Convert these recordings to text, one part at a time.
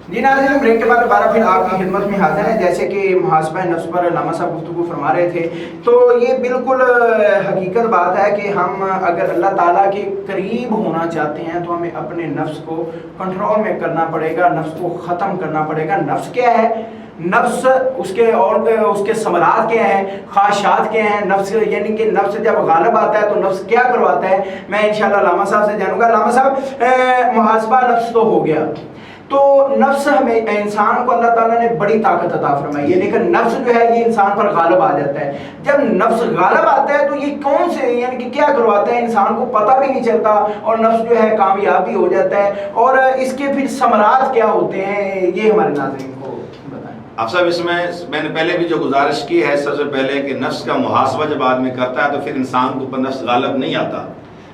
جی ناظرین، بریک کے بعد دوبارہ پھر آپ کی خدمت میں حاضر ہے۔ جیسے کہ محاسبہ نفس پر علامہ صاحب گفتگو فرما رہے تھے، تو یہ بالکل حقیقت بات ہے کہ ہم اگر اللہ تعالیٰ کے قریب ہونا چاہتے ہیں تو ہمیں اپنے نفس کو کنٹرول میں کرنا پڑے گا، نفس کو ختم کرنا پڑے گا۔ نفس کیا ہے؟ نفس اس کے ثمرات کیا ہیں، خواہشات کیا ہیں؟ نفس یعنی کہ نفس جب غالب آتا ہے تو نفس کیا کرواتا ہے، میں انشاءاللہ علامہ صاحب سے جانوں گا۔ علامہ صاحب، محاسبہ نفس تو ہو گیا، تو نفس ہمیں انسان کو اللہ تعالیٰ نے بڑی طاقت عطا فرمائی ہے، لیکن نفس جو ہے یہ انسان پر غالب آ جاتا ہے۔ جب نفس غالب آتا ہے تو یہ کون سے یعنی کہ کیا کرواتا ہے، انسان کو پتہ بھی نہیں چلتا اور نفس جو ہے کامیاب بھی ہو جاتا ہے، اور اس کے پھر ثمرات کیا ہوتے ہیں یہ ہمارے ناظرین کو بتائیں۔ اب صاحب اس میں نے پہلے بھی جو گزارش کی ہے سب سے پہلے کہ نفس کا محاسبہ جب آدمی کرتا ہے تو پھر انسان کو اوپر نفس غالب نہیں آتا،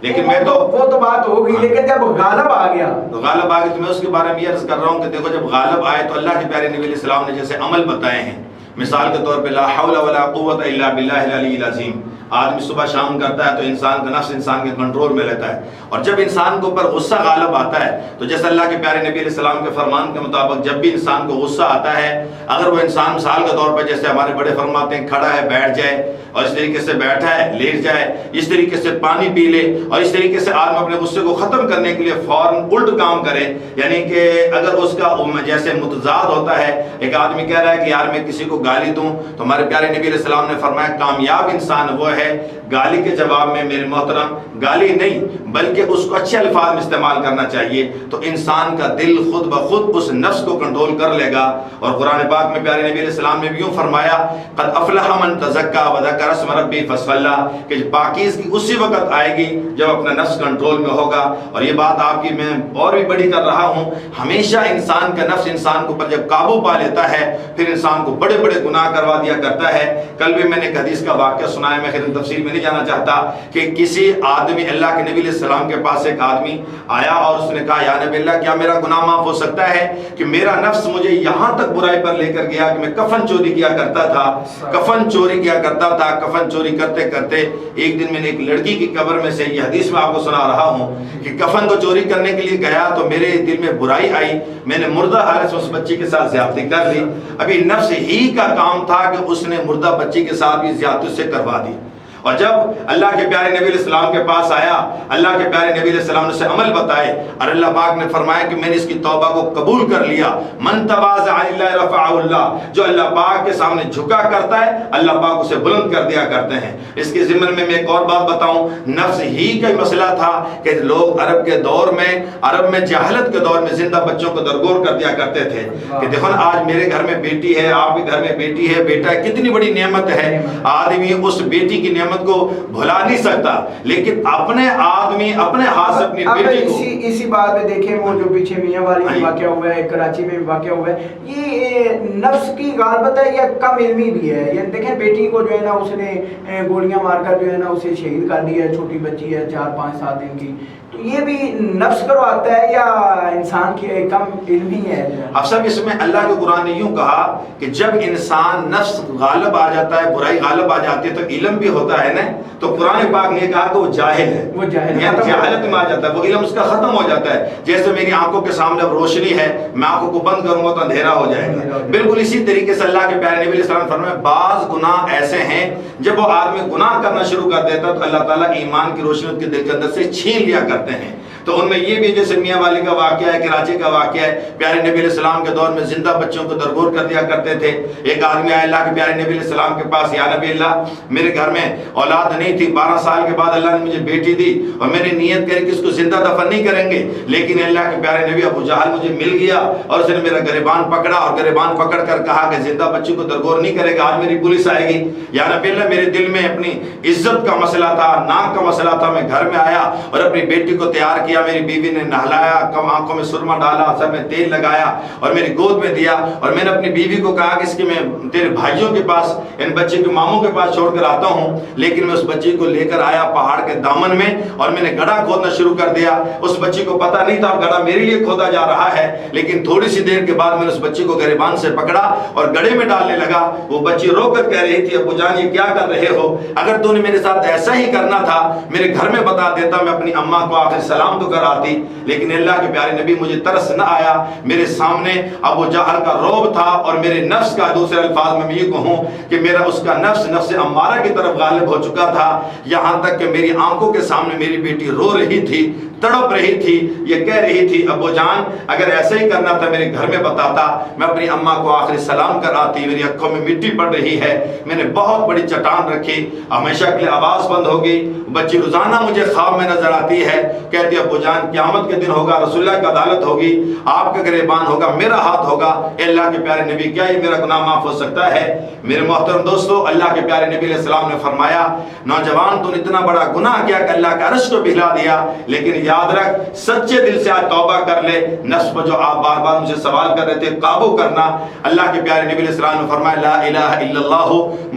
لیکن میں تو وہ تو بات ہوگی، لیکن جب غالب آ گیا تو غالب آ گیا تو میں اس کے بارے میں یہ عرض کر رہا ہوں کہ دیکھو جب غالب آئے تو اللہ کے پیارے نبی علیہ السلام نے جیسے عمل بتائے ہیں، مثال کے طور پہ لا حول ولا قوت الا باللہ العلی العظیم، آدمی صبح شام کرتا ہے تو انسان کا نفس انسان کے کنٹرول میں رہتا ہے، اور جب انسان کے اوپر غصہ غالب آتا ہے تو جیسے اللہ کے پیارے نبی علیہ السلام کے فرمان کے مطابق جب بھی انسان کو غصہ آتا ہے، اگر وہ انسان مثال کے طور پہ جیسے ہمارے بڑے فرماتے ہیں کھڑا ہے بیٹھ جائے، اور اس طریقے سے بیٹھا ہے لیٹ جائے، اس طریقے سے پانی پی لے، اور اس طریقے سے آدمی اپنے غصے کو ختم کرنے کے لیے فوراً الٹ کام کرے، یعنی کہ اگر اس کا جیسے متضاد ہوتا ہے، ایک آدمی کہہ رہا ہے کہ یار میں کسی کو گالی دوں، تو ہمارے پیارے نبی علیہ السلام نے فرمایا کامیاب انسان وہ ہے گالی کے جواب میں میرے محترم گالی نہیں بلکہ اس کو اچھے الفاظ میں استعمال کرنا چاہیے، تو انسان کا دل خود بخود اس نفس کو کنٹرول کر لے گا۔ اور قرآن پاک میں پیارے نبی علیہ السلام نے بھی یوں فرمایا قد افلح من تزکا وذکر اسم ربی فصلی، کہ پاکیزگی اسی وقت آئے گی جب اپنا نفس کنٹرول میں ہوگا۔ اور یہ بات آپ کی میں اور بھی بڑی کر رہا ہوں، ہمیشہ انسان کا نفس انسان کو پر جب قابو پا لیتا ہے پھر انسان کو بڑے بڑے گناہ کروا دیا کرتا ہے۔ کل بھی میں نے ایک حدیث کا واقعہ سنایا، میں خیر تفصیل میں نہیں جانا چاہتا، کہ کسی آدمی اللہ کے نبی علیہ السلام کے پاس ایک آدمی آیا اور اس نے کہا یا نبی اللہ کیا میرا گناہ معاف ہو سکتا ہے کہ میرا نفس مجھے یہاں تک برائی پر لے کر گیا کہ میں کفن چوری کیا کرتا تھا، کفن چوری کیا کرتا تھا، کفن چوری کرتے کرتے ایک دن میں نے ایک لڑکی کی قبر میں سے یہ حدیث میں آپ کو سنا رہا ہوں کہ کفن کو چوری کرنے کے لیے گیا تو میرے دل میں برائی آئی، میں نے مردہ حالت میں اس بچی کے ساتھ زیادتی کر لی۔ ابھی نفس ہی کا کام تھا کہ اس نے مردہ بچی کے ساتھ بھی زیادتی سے کروا دی، اور جب اللہ کے پیارے نبی علیہ السلام کے پاس آیا، اللہ کے پیارے نبی علیہ السلام نے اسے عمل بتائے، اور اللہ پاک نے فرمایا کہ میں نے اس کی توبہ کو قبول کر لیا۔ من تواضع للہ رفعہ اللہ، جو اللہ پاک کے سامنے جھکا کرتا ہے اللہ پاک اسے بلند کر دیا کرتے ہیں۔ اس کے ضمن میں ایک اور بات بتاؤں، نفس ہی کا مسئلہ تھا کہ لوگ عرب کے دور میں، عرب میں جاہلت کے دور میں زندہ بچوں کو درگور کر دیا کرتے تھے کہ دیکھو نا آج میرے گھر میں بیٹی ہے، آپ کے گھر میں بیٹی ہے، بیٹا ہے، کتنی بڑی نعمت ہے، آدمی اس بیٹی کی نعمت کو بھلا نہیں سکتا، لیکن اپنے آدمی اپنے ہاتھ سے اپنی بیٹی کو اسی بات میں دیکھیں وہ جو پیچھے میاں والی میں واقعہ ہوا ہے، کراچی میں واقعہ ہوا ہے، یہ نفس کی غالبت ہے یا کم علمی بھی ہے؟ یعنی دیکھیں بیٹی کو جو ہے نا اس نے گولیاں مار کر جو ہے نا اسے شہید کر دیا ہے، چھوٹی بچی ہے 4-5-7 دن کی، تو یہ بھی نفس کرواتا ہے یا انسان کی کم علمی ہے؟ اب سب اس میں اللہ کے قرآن نے یوں کہا کہ جب انسان نفس غالب آ جاتا ہے، برائی غالب آ جاتی ہے تو علم بھی ہوتا ہے نا، تو قرآن پاک نے کہا کہ وہ جاہل ہے، وہ جاہل یعنی جہالت میں آ جاتا ہے، وہ علم اس کا ختم ہو جاتا ہے۔ جیسے میری آنکھوں کے سامنے اب روشنی ہے، میں آنکھوں کو بند کروں گا تو اندھیرا ہو جائے گا، بالکل اسی طریقے سے اللہ کے پیارے نبی علیہ السلام نے فرمایا بعض گناہ ایسے ہیں جب وہ آدمی گناہ کرنا شروع کر دیتا تو اللہ تعالیٰ ایمان کی روشنی اس کے دل کے اندر سے چھین لیا کرتے ہیں۔ تو ان میں یہ بھی جیسے میاں والی کا واقعہ ہے، کراچی کا واقعہ ہے، پیارے نبی علیہ السلام کے دور میں زندہ بچوں کو درگور کر دیا کرتے تھے۔ ایک آدمی آیا اللہ کے پیارے نبی علیہ السلام کے پاس، یا نبی اللہ میرے گھر میں اولاد نہیں تھی، 12 سال کے بعد اللہ نے مجھے بیٹی دی اور میں نے نیت کری کہ اس کو زندہ دفن نہیں کریں گے، لیکن اللہ کے پیارے نبی ابو جہل مجھے مل گیا اور اس نے میرا گریبان پکڑا اور گریبان پکڑ کر کہا کہ زندہ بچوں کو درگور نہیں کرے گا، آج میری پولیس آئے گی۔ یا نبی اللہ میرے دل میں اپنی عزت کا مسئلہ تھا، نام کا مسئلہ تھا، میں گھر میں آیا اور اپنی بیٹی کو تیار کیا، میری بیوی نے نہلایا، آنکھوں میں سرما ڈالا، سر میں تیل لگایا اور میری گود میں دیا، اور میں نے اپنی بیوی کو کہا کہ اس کے میں تیرے بھائیوں کے پاس، ان بچے کے ماموں کے پاس چھوڑ کر آتا ہوں، لیکن میں اس بچی کو لے کر آیا پہاڑ کے دامن میں اور میں نے گڑھا کھودنا شروع کر دیا۔ اس بچی کو پتہ نہیں تھا گڑھا میرے لیے کھودا جا رہا ہے، لیکن تھوڑی سی دیر کے بعد میں نے اس بچی کو گریبان سے پکڑا اور گڑھے میں ڈالنے لگا۔ وہ بچی رو کر کہہ رہی تھی ابو جان یہ کیا کر رہے ہو، اگر تو نے میرے ساتھ ایسا ہی کرنا تھا میرے گھر میں بتا دیتا، میں اپنی اماں کو آخر سلام تو کر آتی، لیکن اللہ کے پیارے نبی مجھے ترس نہ آیا، میرے سامنے ابو جہل کا رعب تھا، اور میرے نفس کا، دوسرے الفاظ میں یہ کہوں کہ میرا اس کا نفس امارہ کی طرف غالب ہو چکا تھا، یہاں تک کہ میری آنکھوں کے سامنے میری بیٹی رو رہی تھی، تڑپ رہی تھی، یہ کہہ رہی تھی ابو جان اگر ایسے ہی کرنا تھا میرے گھر میں بتاتا، میں اپنی اماں کو آخری سلام کر آتی، میری آنکھوں میں مٹی پڑ رہی ہے، میں نے بہت بڑی چٹان رکھی، ہمیشہ کے لیے آواز بند ہو گئی، بچی روزانہ مجھے خواب میں نظر آتی ہے، کہتی ابو جان قیامت کے دن ہوگا، رسول اللہ کی عدالت ہوگی، آپ کا گریبان ہوگا، میرا ہاتھ ہوگا، اے اللہ کے پیارے نبی کیا یہ میرا گناہ معاف ہو سکتا ہے؟ میرے محترم دوستو، اللہ کے پیارے نبی علیہ السلام نے فرمایا نوجوان تو نے اتنا بڑا گناہ کیا کہ اللہ کا عرش کو بہلا دیا، لیکن یاد رکھ سچے دل سے آج توبہ کر لے، نفس پر جو آپ بار بار مجھے سوال کر رہے تھے قابو کرنا۔ اللہ کے پیارے نبی علیہ السلام نے فرمایا لا الہ الا اللہ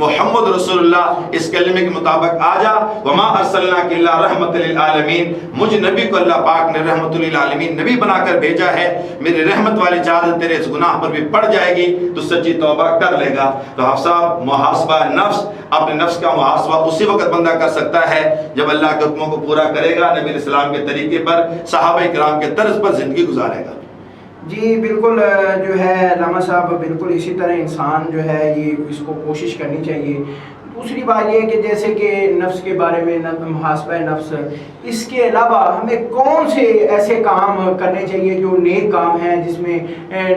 محمد رسول اللہ، اس کلمے کے مطابق آ جا، وما ارسلناک الا رحمت للعالمین، مجھ نبی کو اللہ پاک نے رحمت للعالمین نبی بنا کر بھیجا ہے، میری رحمت والی چادر تیرے اس گناہ پر بھی پڑ جائے گی تو سچی توبہ کر لے گا۔ تو حفصہ محاسبہ نفس، اپنے نفس کا محاسبہ اسی وقت بندہ کر سکتا ہے جب اللہ کے حکموں کو پورا کرے گا، نبی علیہ السلام کے طریقے پر، صحابہ کرام کے طرز پر زندگی گزارے گا۔ جی بالکل، جو ہے علامہ صاحب بالکل اسی طرح انسان جو ہے یہ اس کو کوشش کرنی چاہیے۔ دوسری بات یہ ہے کہ جیسے کہ نفس کے بارے میں محاسبہ نفس، اس کے علاوہ ہمیں کون سے ایسے کام کرنے چاہیے جو نیک کام ہیں، جس میں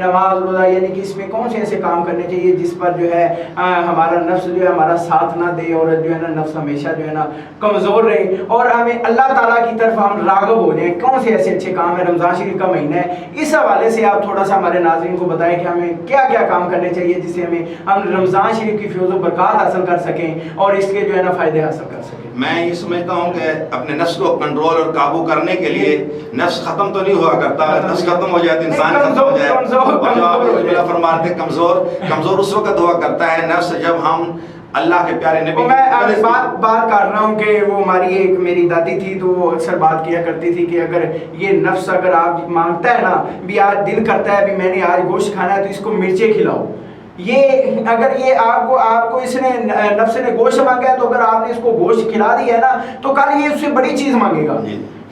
نماز روزہ، یعنی کہ اس میں کون سے ایسے کام کرنے چاہیے جس پر جو ہے ہمارا نفس جو ہے ہمارا ساتھ نہ دے، اور جو ہے نا نفس ہمیشہ جو ہے نا کمزور رہے، اور ہمیں اللہ تعالیٰ کی طرف ہم راغب ہو جائیں۔ کون سے ایسے اچھے کام ہیں؟ رمضان شریف کا مہینہ ہے، اس حوالے سے آپ تھوڑا سا ہمارے ناظرین کو بتائیں کہ ہمیں کیا کیا کام کرنے چاہیے جس سے ہم رمضان شریف کی فیض و برکات حاصل کر سکیں اور اس کے جو ہے نا فائدے حاصل کر سکیں۔ میں یہ سمجھتا ہوں کہ اپنے نفس کو کنٹرول اور قابو کرنے کے لیے نفس ختم تو نہیں ہوا کرتا، نفس ختم ہو جائے تو انسان ختم ہو جائے، اور جو آپ جملہ فرماتے ہیں کمزور اس وقت ہوا کرتا ہے نفس جب ہم اللہ کے پیارے نبی، میں بات کر رہا ہوں کہ وہ ہماری ایک میری دادی تھی تو وہ اکثر بات کیا کرتی تھی کہ اگر یہ نفس اگر آپ مانگتا ہے نا بھی آج دل کرتا ہے بھی میں نے آج گوشت کھانا ہے تو اس کو مرچیں کھلاؤ، یہ اگر یہ آپ کو اس نے نفس نے گوشت مانگا ہے تو اگر آپ نے اس کو گوشت کھلا دیا ہے نا تو کل یہ اس سے بڑی چیز مانگے گا،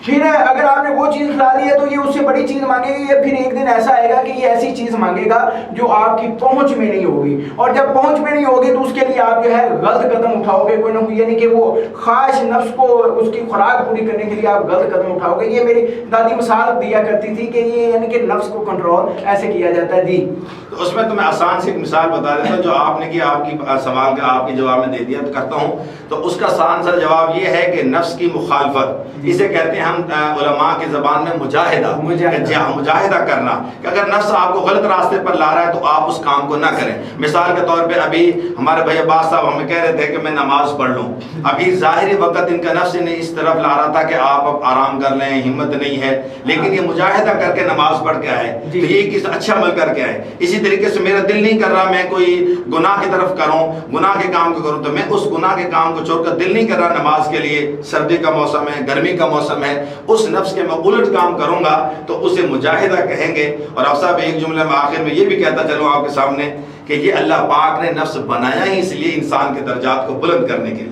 پھر اگر آپ نے وہ چیز کھلا دی ہے تو یہ اس سے بڑی چیز مانگے گی، یہ پھر ایک دن ایسا آئے گا کہ یہ ایسی چیز مانگے گا جو آپ کی پہنچ میں نہیں ہوگی، اور جب پہنچ میں نہیں ہوگی تو اس کے لیے آپ جو ہے غلط قدم اٹھاؤ گے کوئی نہ کوئی، یعنی کہ وہ خواہش نفس کو اس کی خوراک پوری کرنے کے لیے آپ غلط قدم اٹھاؤ گے۔ یہ میری دادی مثال دیا کرتی تھی کہ یہ یعنی کہ نفس کو کنٹرول ایسے کیا جاتا ہے۔ جی تو اس میں تو میں آسان سے ایک مثال بتا دیتا ہوں جو آپ نے کیا، آپ کی سوال کا آپ کے جواب میں دے دیا تو کرتا ہوں، تو اس کا آسان سا جواب یہ ہے کہ نفس کی مخالفت، اسے کہتے ہیں ہم علماء کی زبان میں مجاہدہ کرنا، کہ اگر نفس آپ کو غلط راستے پر لا رہا ہے تو آپ اس کام کو نہ کریں۔ مثال کے طور پہ ابھی ہمارے بھائی عباس صاحب ہمیں کہہ رہے تھے کہ میں نماز پڑھ لوں، ابھی ظاہری وقت ان کا نفس انہیں اس طرف لا رہا تھا کہ آپ اب آرام کر لیں، ہمت نہیں ہے، لیکن یہ مجاہدہ کر کے نماز پڑھ کے آئے تو یہ کس اچھا عمل کر کے آئے۔ اسی طریقے سے میرا دل نہیں کر رہا میں کوئی گناہ کی طرف کروں، گناہ کے کام کو کروں، تو میں اس گناہ کے کام کو چھوڑ کر دل نہیں کر رہا نماز کے لیے، سردی کا موسم ہے، گرمی کا موسم ہے، اس نفس کے میں الٹ کام کروں گا تو اسے مجاہدہ کہیں گے۔ اور اب صاحب ایک جملے میں آخر میں یہ بھی کہتا چلوں آپ کے سامنے کہ یہ اللہ پاک نے نفس بنایا ہی اس لیے انسان کے درجات کو بلند کرنے کے لیے۔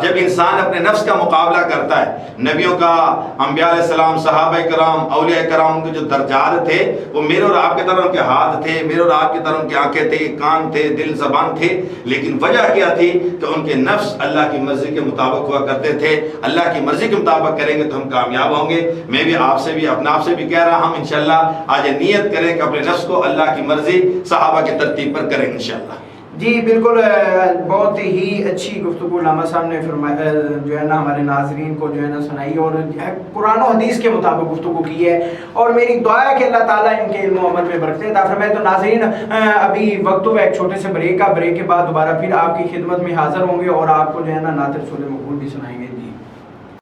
جب انسان اپنے نفس کا مقابلہ کرتا ہے، نبیوں کا، انبیاء علیہ السلام، صحابہ کرام، اولیاء کرام کے جو درجات تھے وہ میرے اور آپ کی طرح ان کے ہاتھ تھے، میرے اور آپ کی طرح ان کی آنکھیں تھے، کان تھے، دل، زبان تھے، لیکن وجہ کیا تھی کہ ان کے نفس اللہ کی مرضی کے مطابق ہوا کرتے تھے۔ اللہ کی مرضی کے مطابق کریں گے تو ہم کامیاب ہوں گے۔ میں بھی آپ سے بھی اپنے آپ سے بھی کہہ رہا ہوں انشاءاللہ آج نیت کریں کہ اپنے نفس کو اللہ کی مرضی صحابہ کی ترتیب پر کریں انشاءاللہ۔ جی بالکل، بہت ہی اچھی گفتگو علامہ صاحب نے فرمایا جو ہے نا ہمارے ناظرین کو جو ہے نا سنائی، اور قرآن و حدیث کے مطابق گفتگو کی ہے، اور میری دعا ہے کہ اللہ تعالیٰ ان کے علم و عمل میں برکتیں عطا فرمائے۔ تو ناظرین ابھی وقت ہوا ایک چھوٹے سے بریک کا، بریک کے بعد دوبارہ پھر آپ کی خدمت میں حاضر ہوں گے اور آپ کو جو ہے نا نعت رسول مقبول بھی سنائیں گے۔